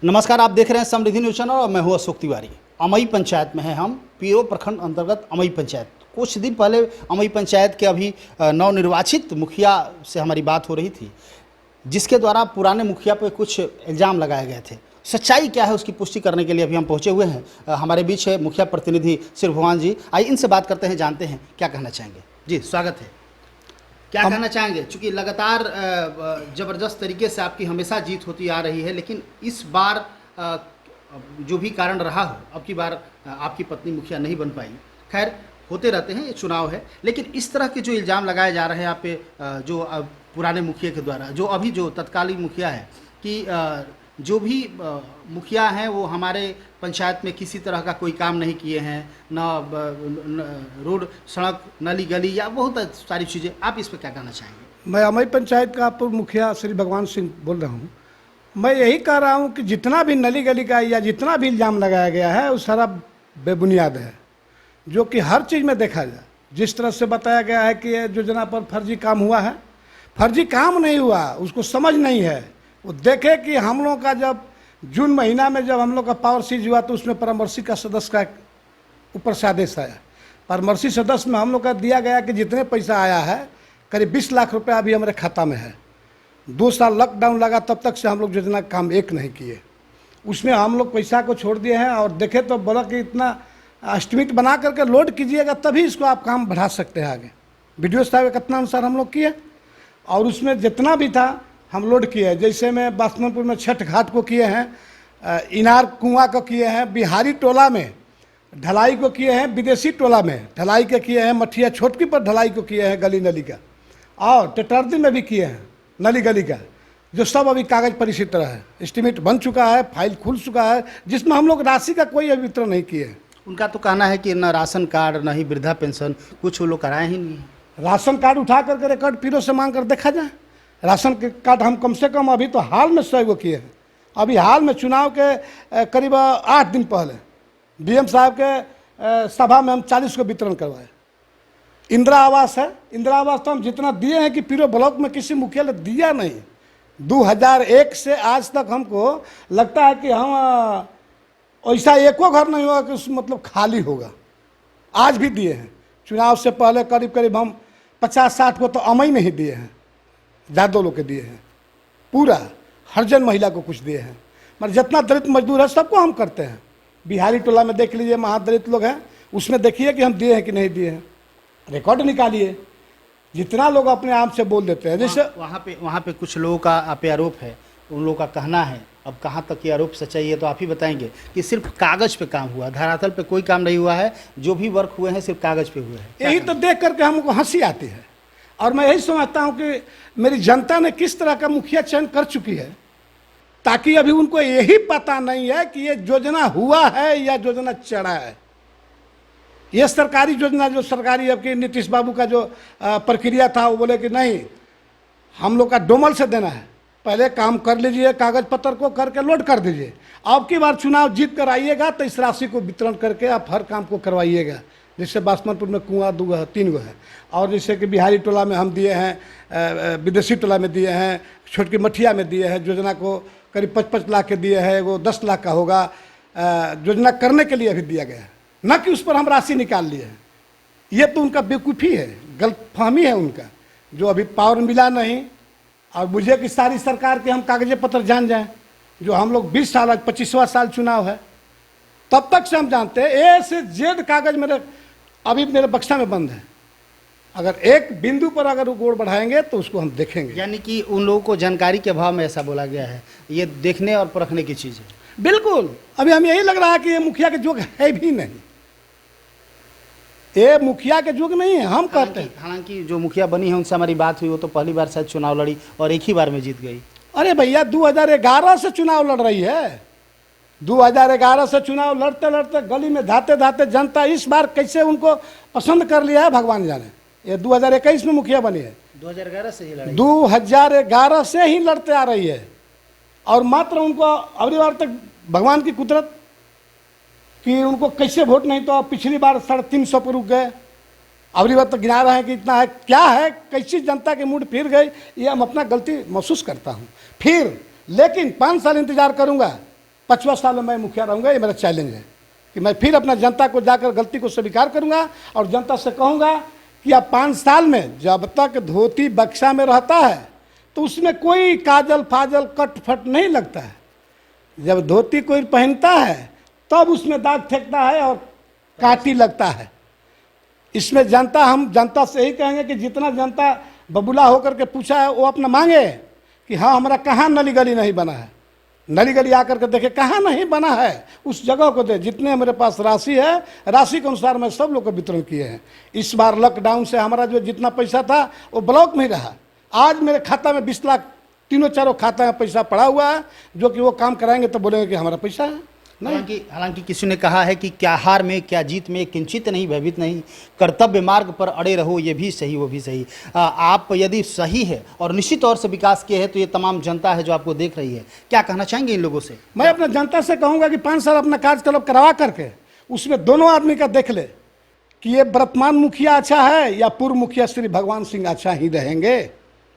नमस्कार, आप देख रहे हैं समृद्धि न्यूज चैनल और मैं हूं अशोक तिवारी। अमई पंचायत में है हम, पीरो प्रखंड अंतर्गत अमई पंचायत। कुछ दिन पहले अमई पंचायत के अभी नवनिर्वाचित मुखिया से हमारी बात हो रही थी, जिसके द्वारा पुराने मुखिया पे कुछ इल्ज़ाम लगाए गए थे। सच्चाई क्या है उसकी पुष्टि करने के लिए अभी हम पहुंचे हुए हैं। हमारे बीच है मुखिया प्रतिनिधि श्री भगवान जी। आइए इनसे बात करते हैं, जानते हैं क्या कहना चाहेंगे। जी स्वागत है। क्या कहना चाहेंगे? चूँकि लगातार ज़बरदस्त तरीके से आपकी हमेशा जीत होती आ रही है, लेकिन इस बार जो भी कारण रहा हो, अब की बार आपकी पत्नी मुखिया नहीं बन पाई। खैर, होते रहते हैं, ये चुनाव है। लेकिन इस तरह के जो इल्ज़ाम लगाए जा रहे हैं आप पे जो पुराने मुखिया के द्वारा, जो अभी जो तत्कालीन मुखिया है कि जो भी मुखिया हैं वो हमारे पंचायत में किसी तरह का कोई काम नहीं किए हैं, न रोड सड़क नली गली या बहुत सारी चीज़ें। आप इस पर क्या कहना चाहेंगे? मैं अमई पंचायत का पूर्व मुखिया श्री भगवान सिंह बोल रहा हूँ। मैं यही कह रहा हूँ कि जितना भी नली गली का या जितना भी इल्ज़ाम लगाया गया है वो सारा बेबुनियाद है, जो कि हर चीज़ में देखा जाए। जिस तरह से बताया गया है कि योजना पर फर्जी काम हुआ है, फर्जी काम नहीं हुआ, उसको समझ नहीं है। वो देखे कि हम लोग का जब जून महीना में जब हम लोग का पावर सीज हुआ तो उसमें परामर्शी का सदस्य का ऊपर से आदेश आया। परामर्शी सदस्य में हम लोग का दिया गया कि जितने पैसा आया है करीब 20 लाख रुपए अभी हमारे खाता में है। 2 साल लॉकडाउन लगा, तब तक से हम लोग योजना का काम एक नहीं किए। उसमें हम लोग पैसा को छोड़ दिए हैं और देखे तो बोला कि इतना एस्टिमेट बना करके लोड कीजिएगा तभी इसको आप काम बढ़ा सकते हैं आगे। वीडियो साहब कितना अनुसार हम लोग किए और उसमें जितना भी था हम लोड किए। जैसे में बासमनपुर में छठ घाट को किए हैं, इनार कुआं को किए हैं, बिहारी टोला में ढलाई को किए हैं, विदेशी टोला में ढलाई के किए हैं, मठिया छोटकी पर ढलाई को किए हैं गली नली का, और टेटर्दी में भी किए हैं नली गली का, जो सब अभी कागज़ पर इसी तरह है। एस्टिमेट बन चुका है, फाइल खुल चुका है, जिसमें हम लोग राशि का कोई अभी वितरण नहीं किए हैं। उनका तो कहना है कि न राशन कार्ड न ही वृद्धा पेंशन, कुछ वो लोग कराए ही नहीं है। राशन कार्ड उठा करके रिकॉर्ड पीरो से मांग कर देखा जाए। राशन कार्ड हम कम से कम अभी तो हाल में 100 किए हैं। अभी हाल में चुनाव के करीब 8 दिन पहले डीएम साहब के सभा में हम 40 को वितरण करवाए। इंदिरा आवास है, इंदिरा आवास तो हम जितना दिए हैं कि पीरो ब्लॉक में किसी मुखिया ने दिया नहीं। 2001 से आज तक हमको लगता है कि हम ऐसा एको घर नहीं होगा कि उस मतलब खाली होगा। आज भी दिए हैं। चुनाव से पहले करीब करीब हम 50-60 को तो अमई में ही दिए हैं, ज़्यादा लोग के दिए हैं। पूरा हरजन महिला को कुछ दिए हैं। मगर जितना दलित मजदूर है सबको हम करते हैं। बिहारी टोला में देख लीजिए, महादलित लोग हैं, उसमें देखिए कि हम दिए हैं कि नहीं दिए हैं। रिकॉर्ड निकालिए। जितना लोग अपने आप से बोल देते हैं। जैसे वहाँ पे कुछ लोगों का आप पे आरोप है, उन लोगों का कहना है, अब कहाँ तक ये आरोप सच्चाई है तो आप ही बताएंगे, कि सिर्फ कागज़ पे काम हुआ, धरातल पे कोई काम नहीं हुआ है। जो भी वर्क हुए हैं सिर्फ कागज़ पे हुए हैं। यही तो देख करके हमको हंसी आती है। और मैं यही समझता हूँ कि मेरी जनता ने किस तरह का मुखिया चयन कर चुकी है, ताकि अभी उनको यही पता नहीं है कि ये योजना हुआ है या योजना चढ़ा है। ये सरकारी योजना जो सरकारी अब की नीतीश बाबू का जो प्रक्रिया था, वो बोले कि नहीं हम लोग का डोमल से देना है, पहले काम कर लीजिए, कागज पत्र को करके लोड कर दीजिए, अब की बार चुनाव जीत कर आइएगा तो इस राशि को वितरण करके आप हर काम को करवाइएगा। जैसे बासमनपुर में कुआं 2 है, 3 है, और जैसे कि बिहारी टोला में हम दिए हैं, विदेशी टोला में दिए हैं, छोटकी मठिया में दिए हैं। योजना को करीब 55 लाख के दिए हैं, वो 10 लाख का होगा। योजना करने के लिए भी दिया गया है, न कि उस पर हम राशि निकाल लिए हैं। ये तो उनका बेवकूफ़ी है, गलतफहमी है उनका, जो अभी पावर मिला नहीं। और मुझे कि सारी सरकार के हम कागज पत्र जान जाएं, जो हम लोग 20 साल, आज 25वां साल चुनाव है, तब तक से हम जानते हैं। ए से जेड कागज मेरे अभी मेरे बक्सा में बंद है। अगर एक बिंदु पर अगर वो गोड़ बढ़ाएंगे तो उसको हम देखेंगे। यानी कि उन लोगों को जानकारी के अभाव में ऐसा बोला गया है, ये देखने और परखने की चीज़ है। बिल्कुल, अभी हमें यही लग रहा है कि ये मुखिया के जोग है भी नहीं, ये मुखिया के जोग नहीं है। हम कहते हैं, हालांकि जो मुखिया बनी है उनसे हमारी बात हुई, वो तो पहली बार शायद चुनाव लड़ी और एक ही बार में जीत गई। अरे भैया 2011 से चुनाव लड़ रही है। 2011 से चुनाव लड़ते लड़ते गली में धाते धाते जनता इस बार कैसे उनको पसंद कर लिया है भगवान जाने। ये 2021 में मुखिया बनी है, 2011 से ही लड़ी, 2011 से ही लड़ते आ रही है। और मात्र उनको अगली बार तक भगवान की कुदरत कि उनको कैसे वोट नहीं, तो पिछली बार 350 पर रुक गए, अगली बार तक गिना रहे हैं कि इतना है। क्या है, कैसी जनता के मूड फिर गई, ये हम अपना गलती महसूस करता हूँ फिर। लेकिन 5 साल इंतजार करूँगा 5वां साल में मैं मुखिया रहूँगा, ये मेरा चैलेंज है कि मैं फिर अपना जनता को जाकर गलती को स्वीकार करूँगा और जनता से कहूँगा कि अब 5 साल में जब तक धोती बक्सा में रहता है तो उसमें कोई काजल फाजल कट फट नहीं लगता है। जब धोती कोई पहनता है तब उसमें दाग फेंकता है और काटी लगता है। इसमें जनता, हम जनता से यही कहेंगे कि जितना जनता बबूला होकर के पूछा है वो अपना मांगे कि हाँ हमारा कहाँ नली गली नहीं बना है, नली गली आकर के देखे कहाँ नहीं बना है, उस जगह को दे। जितने मेरे पास राशि है, राशि के अनुसार मैं सब लोग को वितरण किए हैं। इस बार लॉकडाउन से हमारा जो जितना पैसा था वो ब्लॉक में ही रहा। आज मेरे खाता में 20 लाख तीनों चारों खाता में पैसा पड़ा हुआ है, जो कि वो काम कराएंगे तो बोलेंगे कि हमारा पैसा है। हालांकि किसी ने कहा है कि क्या हार में क्या जीत में किंचित नहीं भयभीत नहीं, कर्तव्य मार्ग पर अड़े रहो, ये भी सही वो भी सही। आप यदि सही है और निश्चित तौर से विकास किए हैं तो ये तमाम जनता है जो आपको देख रही है, क्या कहना चाहेंगे इन लोगों से? मैं अपना जनता से कहूँगा कि 5 साल अपना कार्यकलाप करवा करके उसमें दोनों आदमी का देख ले कि ये वर्तमान मुखिया अच्छा है या पूर्व मुखिया श्री भगवान सिंह अच्छा ही रहेंगे,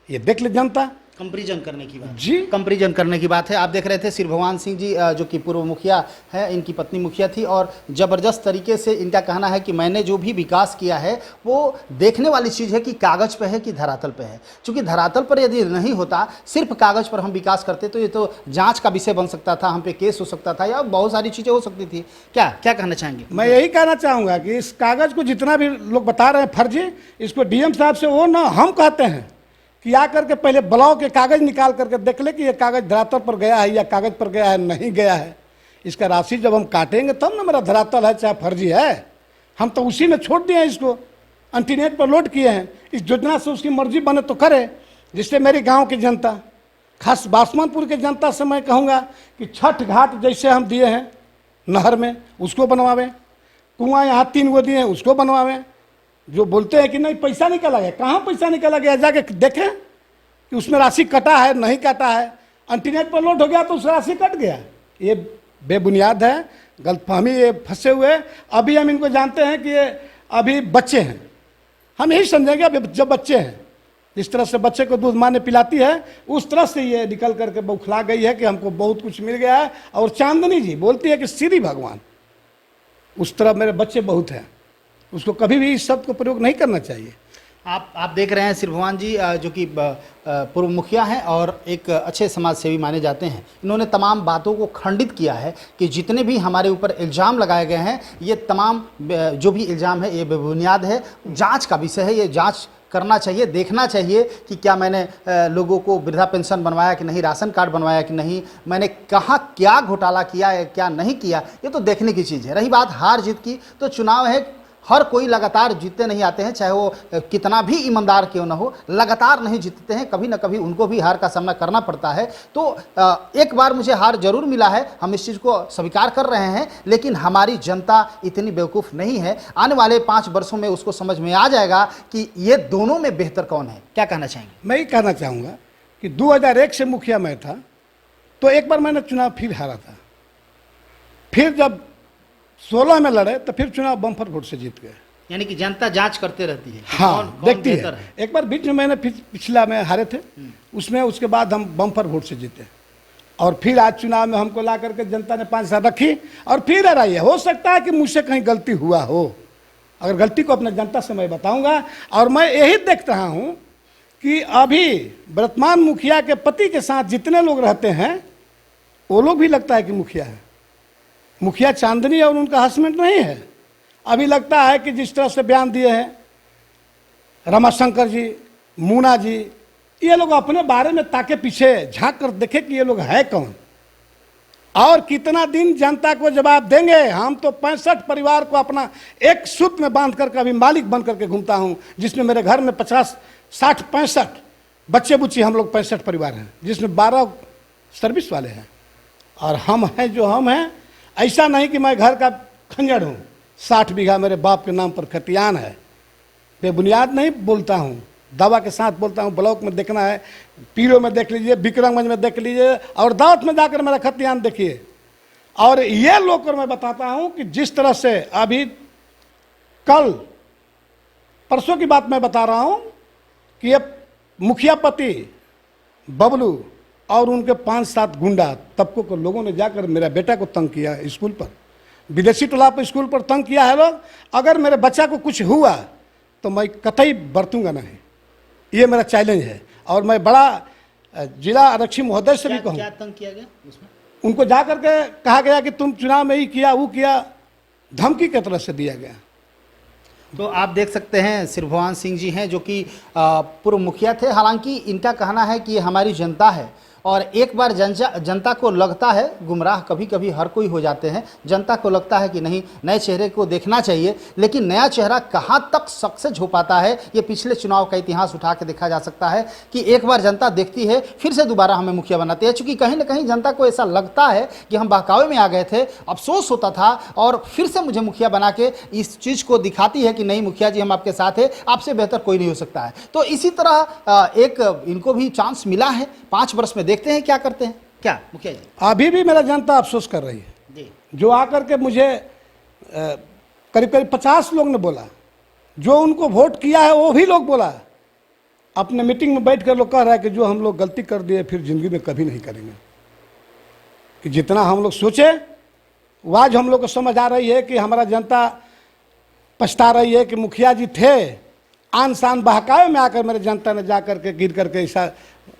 ये देख ले जनता। कंपैरिजन करने की बात जी, कंपैरिजन करने की बात है। आप देख रहे थे श्री भगवान सिंह जी जो कि पूर्व मुखिया है, इनकी पत्नी मुखिया थी और ज़बरदस्त तरीके से इनका कहना है कि मैंने जो भी विकास किया है वो देखने वाली चीज़ है कि कागज़ पे है कि धरातल पे है। क्योंकि धरातल पर यदि नहीं होता, सिर्फ कागज़ पर हम विकास करते तो ये तो जाँच का विषय बन सकता था, हम पे केस हो सकता था या बहुत सारी चीज़ें हो सकती थी। क्या क्या कहना चाहेंगे? मैं यही कहना चाहूँगा कि इस कागज़ को जितना भी लोग बता रहे हैं फर्जी, इसको डीएम साहब से वो ना हम कहते हैं कि आकर के पहले ब्लॉक के कागज़ निकाल करके देख ले कि ये कागज़ धरातल पर गया है या कागज़ पर गया है नहीं गया है। इसका राशि जब हम काटेंगे तब ना मेरा धरातल है चाहे फर्जी है। हम तो उसी में छोड़ दिए हैं, इसको इंटरनेट पर लोड किए हैं। इस योजना से उसकी मर्जी बने तो करे, जिससे मेरी गांव की जनता, खास बासमानपुर के जनता से मैं कहूँगा कि छठ घाट जैसे हम दिए हैं नहर में उसको बनवावें, कुआँ यहाँ 3 गो दिए हैं उसको बनवावें। जो बोलते हैं कि नहीं पैसा निकाला गया, कहाँ पैसा निकाला गया, जाके देखें कि उसमें राशि कटा है नहीं कटा है। इंटरनेट पर लोड हो गया तो उस राशि कट गया, ये बेबुनियाद है, गलतफहमी, ये फंसे हुए। अभी हम इनको जानते हैं कि ये अभी बच्चे हैं, हम यही समझेंगे अभी जब बच्चे हैं। जिस तरह से बच्चे को दूध माँ ने पिलाती है उस तरह से ये निकल करके बौखला गई है कि हमको बहुत कुछ मिल गया है। और चांदनी जी बोलती है कि श्री भगवान, उस तरह मेरे बच्चे बहुत हैं, उसको कभी भी इस शब्द को प्रयोग नहीं करना चाहिए। आप देख रहे हैं श्री भगवान जी जो कि पूर्व मुखिया हैं और एक अच्छे समाज सेवी माने जाते हैं। इन्होंने तमाम बातों को खंडित किया है कि जितने भी हमारे ऊपर इल्ज़ाम लगाए गए हैं, ये तमाम जो भी इल्ज़ाम है ये बेबुनियाद है। जांच का विषय है, ये जांच करना चाहिए, देखना चाहिए कि क्या मैंने लोगों को वृद्धा पेंशन बनवाया कि नहीं, राशन कार्ड बनवाया कि नहीं, मैंने कहाँ क्या घोटाला किया है क्या नहीं किया, ये तो देखने की चीज़ है। रही बात हार जीत की, तो चुनाव है, हर कोई लगातार जीतते नहीं आते हैं, चाहे वो कितना भी ईमानदार क्यों ना हो, लगातार नहीं जीतते हैं, कभी ना कभी उनको भी हार का सामना करना पड़ता है। तो एक बार मुझे हार जरूर मिला है, हम इस चीज़ को स्वीकार कर रहे हैं, लेकिन हमारी जनता इतनी बेवकूफ़ नहीं है। आने वाले 5 वर्षों में उसको समझ में आ जाएगा कि ये दोनों में बेहतर कौन है। क्या कहना चाहेंगे? मैं ये कहना चाहूँगा कि 2001 से मुखिया मैं था, तो एक बार मैंने चुनाव फिर हारा था, फिर जब 16 में लड़े तो फिर चुनाव बम्पर वोट से जीत गए। यानी कि जनता जांच करते रहती है, हाँ, देखती है। एक बार बीच में मैंने पिछला में हारे थे, उसमें उसके बाद हम बम्पर वोट से जीते और फिर आज चुनाव में हमको ला करके जनता ने 5 साल रखी और फिर हराई है। हो सकता है कि मुझसे कहीं गलती हुआ हो, अगर गलती को अपने जनता से मैं बताऊंगा। और मैं यही देख रहा हूँ कि अभी वर्तमान मुखिया के पति के साथ जितने लोग रहते हैं वो लोग भी लगता है कि मुखिया है। मुखिया चांदनी और उनका हस्बैंड नहीं है। अभी लगता है कि जिस तरह से बयान दिए हैं रमाशंकर जी, मूना जी, ये लोग अपने बारे में ताके पीछे झांक कर देखे कि ये लोग है कौन और कितना दिन जनता को जवाब देंगे। हम तो 65 परिवार को अपना एक सूत्र में बांध करके अभी मालिक बन करके घूमता हूँ, जिसमें मेरे घर में 50, 60, 65 बच्चे बुच्ची, हम लोग 65 परिवार हैं, जिसमें 12 सर्विस वाले हैं और हम हैं जो हम हैं। ऐसा नहीं कि मैं घर का खंजर हूँ, 60 बीघा मेरे बाप के नाम पर खतियान है। बेबुनियाद नहीं बोलता हूँ, दावा के साथ बोलता हूँ। ब्लॉक में देखना है, पीरो में देख लीजिए, विक्रमगंज में देख लीजिए और दावत में जाकर मेरा खतियान देखिए। और ये लोग मैं बताता हूँ कि जिस तरह से अभी कल परसों की बात मैं बता रहा हूँ कि ये मुखिया पति बबलू और उनके 5-7 गुंडा तबकों को लोगों ने जाकर मेरा बेटा को तंग किया स्कूल पर, विदेशी टोला पर स्कूल पर तंग किया है लोग। अगर मेरे बच्चा को कुछ हुआ तो मैं कतई बरतूंगा नहीं, ये मेरा चैलेंज है। और मैं बड़ा जिला आरक्षी महोदय से भी कहूँ, क्या तंग किया गया उसमें? उनको जा करके कहा गया कि तुम चुनाव में ही किया, वो किया, धमकी की तरह से दिया गया। तो आप देख सकते हैं सिरभवान सिंह जी हैं जो कि पूर्व मुखिया थे। हालांकि इनका कहना है कि ये हमारी जनता है और एक बार जनता को लगता है, गुमराह कभी कभी हर कोई हो जाते हैं, जनता को लगता है कि नहीं नए चेहरे को देखना चाहिए, लेकिन नया चेहरा कहाँ तक सक्सेस हो पाता है ये पिछले चुनाव का इतिहास उठा के देखा जा सकता है कि एक बार जनता देखती है फिर से दोबारा हमें मुखिया बनाती है। चूँकि कहीं ना कहीं जनता को ऐसा लगता है कि हम बहकावे में आ गए थे, अफसोस होता था और फिर से मुझे मुखिया बना के इस चीज़ को दिखाती है कि नहीं मुखिया जी हम आपके साथ हैं, आपसे बेहतर कोई नहीं हो सकता है। तो इसी तरह एक इनको भी चांस मिला है 5 वर्ष में, देखते हैं क्या करते हैं। क्या मुखिया जी? अभी भी मेरा जनता अफसोस कर रही है जी। जो आकर के मुझे करीब करीब 50 लोग ने बोला, जो उनको वोट किया है वो भी लोग बोला, अपने मीटिंग में बैठ कर लोग कह रहा है कि जो हम लोग गलती कर दिए फिर जिंदगी में कभी नहीं करेंगे, कि जितना हम लोग सोचे वो आज हम लोग को समझ आ रही है कि हमारा जनता पछता रही है कि मुखिया जी थे, आन शान बहकावे में आकर मेरे जनता ने जा करके गिर करके ऐसा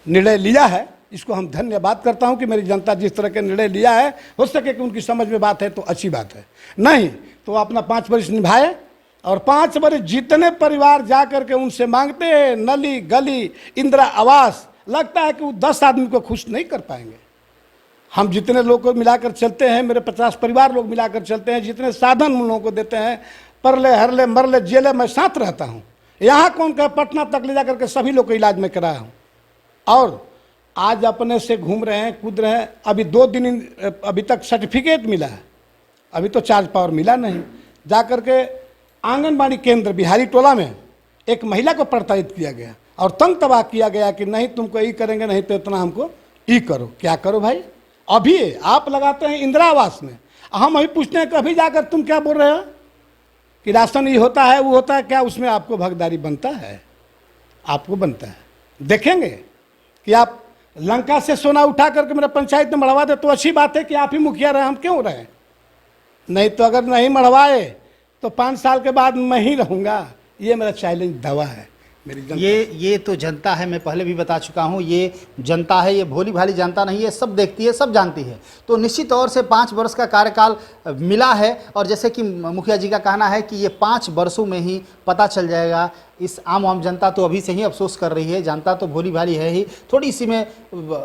निर्णय लिया है। इसको हम धन्यवाद करता हूं कि मेरी जनता जिस तरह के निर्णय लिया है, हो सके कि उनकी समझ में बात है तो अच्छी बात है, नहीं तो अपना 5 वर्ष निभाए। और 5 वर्ष जितने परिवार जा करके उनसे मांगते हैं नली गली इंदिरा आवास, लगता है कि वो 10 आदमी को खुश नहीं कर पाएंगे। हम जितने लोग को मिलाकर चलते हैं, मेरे 50 परिवार लोग मिलाकर चलते हैं, जितने साधन उन लोगों को देते हैं, परले हरले मरले जेले में साथ रहता हूँ। यहाँ कौन कहे पटना तक ले जा करके सभी लोग को इलाज में कराया हूँ और आज अपने से घूम रहे हैं, कूद रहे हैं। अभी 2 दिन अभी तक सर्टिफिकेट मिला है, अभी तो चार्ज पावर मिला नहीं। जा करके आंगनबाड़ी केंद्र बिहारी टोला में एक महिला को प्रताड़ित किया गया और तंग तबाह किया गया कि नहीं तुमको ये करेंगे, नहीं तो इतना हमको ये करो। क्या करो भाई? अभी आप लगाते हैं इंदिरा आवास में, हम अभी पूछते हैं कभी जाकर तुम क्या बोल रहे हो कि राशन ये होता है वो होता है, क्या उसमें आपको भागीदारी बनता है? आपको बनता है। देखेंगे कि आप लंका से सोना उठा करके मेरे पंचायत में मढ़वा दे तो अच्छी बात है कि आप ही मुखिया रहे, हम क्यों रहे? नहीं तो अगर नहीं मढ़वाए तो 5 साल के बाद मैं ही रहूँगा। ये मेरा चैलेंज दवा है मेरी जनता। ये तो जनता है, मैं पहले भी बता चुका हूँ, ये जनता है, ये भोली भाली जनता नहीं है, सब देखती है, सब जानती है। तो निश्चित तौर से 5 वर्ष का कार्यकाल मिला है और जैसे कि मुखिया जी का कहना है कि ये 5 वर्षों में ही पता चल जाएगा। इस आम जनता तो अभी से ही अफसोस कर रही है, जनता तो भोली भाली है ही, थोड़ी सी में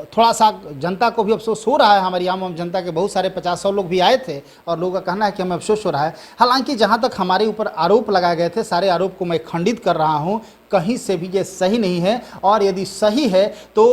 थोड़ा सा जनता को भी अफसोस हो रहा है। हमारी आम जनता के बहुत सारे 50-100 लोग भी आए थे और लोगों का कहना है कि हमें अफसोस हो रहा है। हालांकि जहां तक हमारे ऊपर आरोप लगाए गए थे, सारे आरोप को मैं खंडित कर रहा हूं, कहीं से भी ये सही नहीं है और यदि सही है तो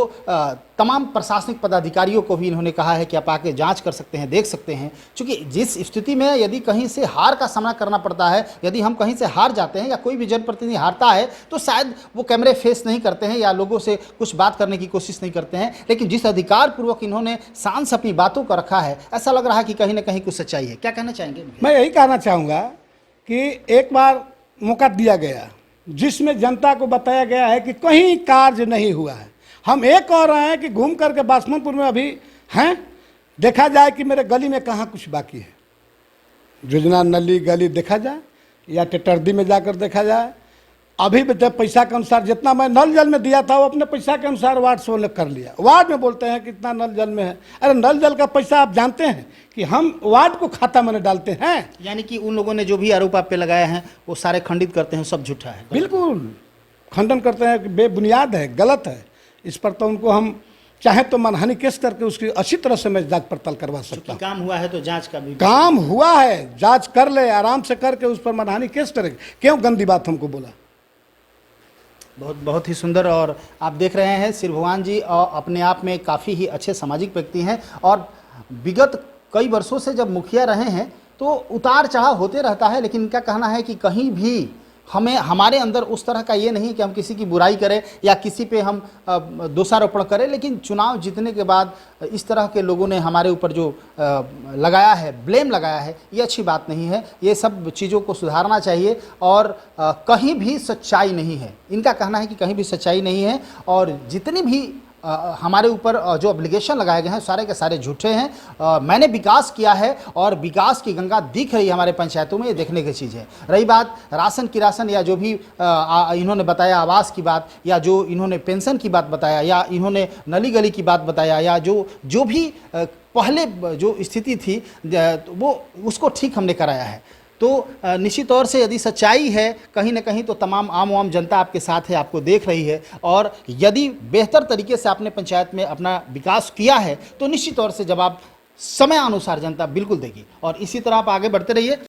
तमाम प्रशासनिक पदाधिकारियों को भी इन्होंने कहा है कि आप आके जांच कर सकते हैं, देख सकते हैं। क्योंकि जिस स्थिति में यदि कहीं से हार का सामना करना पड़ता है, यदि हम कहीं से हार जाते हैं या कोई भी जनप्रतिनिधि हारता है तो शायद वो कैमरे फेस नहीं करते हैं या लोगों से कुछ बात करने की कोशिश नहीं करते हैं, लेकिन जिस अधिकार पूर्वक इन्होंने शान से अपनी बातों को रखा है, ऐसा लग रहा है कि कहीं ना कहीं कुछ सच्चाई है। क्या कहना चाहेंगे? मैं यही कहना चाहूँगा कि एक बार मौका दिया गया जिसमें जनता को बताया गया है कि कहीं कार्य नहीं हुआ है। हम एक और रहे हैं कि घूम करके बासमनपुर में अभी हैं, देखा जाए कि मेरे गली में कहाँ कुछ बाकी है, योजना नली गली देखा जाए या टेटर्दी में जाकर देखा जाए। अभी भी पैसा के अनुसार जितना मैं नल जल में दिया था वो अपने पैसा के अनुसार वार्ड से उन्हें कर लिया। वार्ड में बोलते हैं कितना नल जल में है, अरे नल जल का पैसा आप जानते हैं कि हम वार्ड को खाता में डालते हैं। यानी कि उन लोगों ने जो भी आरोप आप पे लगाए हैं वो सारे खंडित करते हैं, सब झूठा है। बिल्कुल खंडन करते हैं कि बेबुनियाद है, गलत है। इस पर तो उनको हम चाहे तो मानहानि केस करके उसकी अच्छी तरह से मैं जांच पड़ताल करवा सकता हूँ। काम हुआ है तो जांच का भी काम हुआ है, जांच कर ले, आराम से करके उस पर मानहानि केस करेंगे। क्यों गंदी बात हमको बोला? बहुत ही सुंदर। और आप देख रहे हैं सिरभवान जी अपने आप में काफ़ी ही अच्छे सामाजिक व्यक्ति हैं और विगत कई वर्षों से जब मुखिया रहे हैं तो उतार चढ़ाव होते रहता है, लेकिन इनका कहना है कि कहीं भी हमारे अंदर उस तरह का ये नहीं कि हम किसी की बुराई करें या किसी पे हम दोषारोपण करें, लेकिन चुनाव जीतने के बाद इस तरह के लोगों ने हमारे ऊपर जो लगाया है, ब्लेम लगाया है, ये अच्छी बात नहीं है। ये सब चीज़ों को सुधारना चाहिए और कहीं भी सच्चाई नहीं है। इनका कहना है कि कहीं भी सच्चाई नहीं है और जितनी भी हमारे ऊपर जो एप्लीकेशन लगाए गए हैं सारे के सारे झूठे हैं। मैंने विकास किया है और विकास की गंगा दिख रही है हमारे पंचायतों में, ये देखने की चीज़ है। रही बात राशन की राशन या जो भी इन्होंने बताया आवास की बात, या जो इन्होंने पेंशन की बात बताया, या इन्होंने नली गली की बात बताया, या जो भी पहले जो स्थिति थी वो उसको ठीक हमने कराया है। तो निश्चित तौर से यदि सच्चाई है कहीं ना कहीं तो तमाम आम जनता आपके साथ है, आपको देख रही है, और यदि बेहतर तरीके से आपने पंचायत में अपना विकास किया है तो निश्चित तौर से जवाब समय अनुसार जनता बिल्कुल देगी। और इसी तरह आप आगे बढ़ते रहिए।